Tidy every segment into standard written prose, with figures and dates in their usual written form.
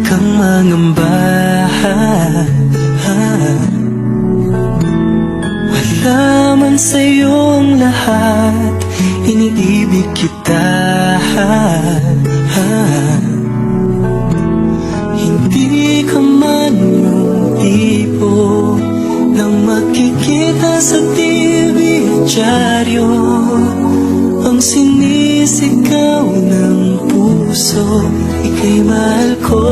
kang mangamba. Wala man sa'yo ang lahat, iniibig kita. Hindi ka man yung tipo na makikita sa TV at dyaryo, ang sinisigaw ng puso, ika'y mahal ko.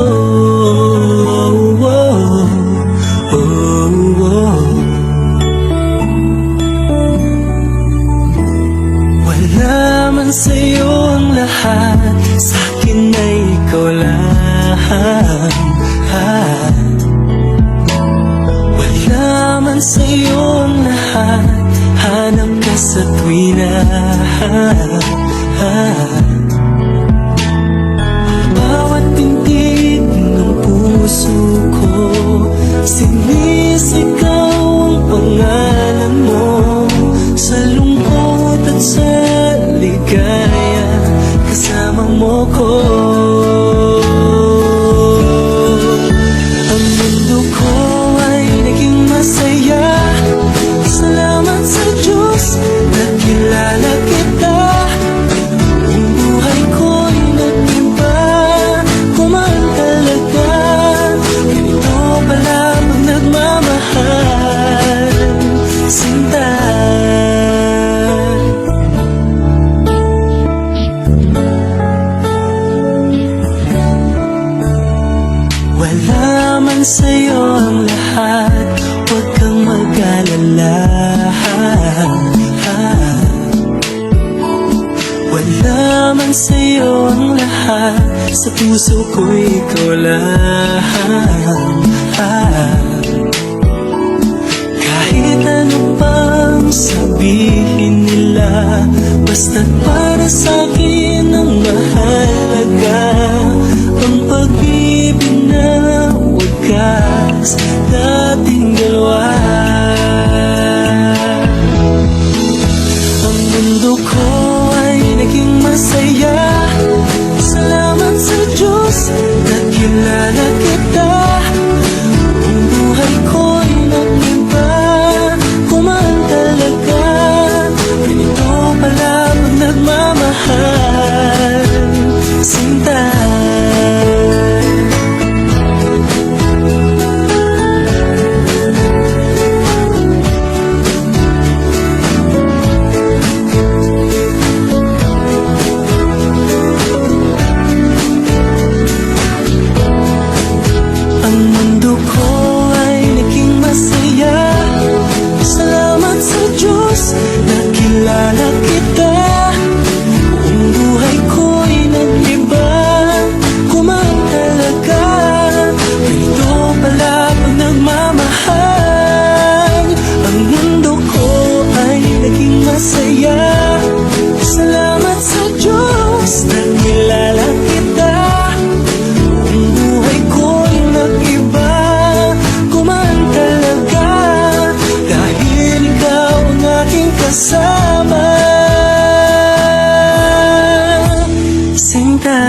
Wala man sa'yo ang lahat, sa'kin ay ikaw lang. Wala man sa'yo ang lahat, hanap ka sa tuwina. Bawat tintig ng puso ko, sinisigaw ang pangalan mo. Sa lungkot at sa ligaya, kasama mo ko. Ang mundo ko ay naging masaya, salamat sa Diyos, nakilala kita. Ang buhay ko'y nag-iba, kumahal talaga. Ganito pala pag nagmamahal, sinta. Wala man sa'yo ang lahat, huwag kang mag-alala. Wala man sa'yo ang lahat, sa puso ko'y ikaw lang. Kahit ano pang sabihin nila, basta't para sa'kin ang mahalaga, ang pag-ibig na wagas, dating dalawa. Ang mundo ko ay naging masaya, salamat sa Diyos, nakilala kita. Ang buhay ko'y nag-iba, kumahal talaga. Ganito pala pag nagmamahal, sinta. Ang mundo ko ay naging masaya, salamat sa Diyos, nakilala kita. Ang buhay ko'y nag-iba, kumahal talaga. Ganito pala pag nagmamahal. Ang mundo ko ay naging masaya, salamat sa Diyos, nakilala kita. Ang buhay ko'y nag-iba, kumahal talaga. Dahil ikaw ang aking kasama, sinta.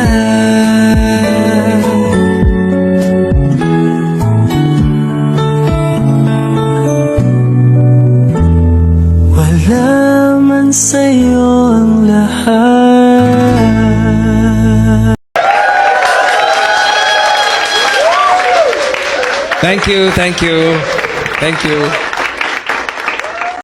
Wala man sa'yo ang lahat. Thank you, thank you, thank you.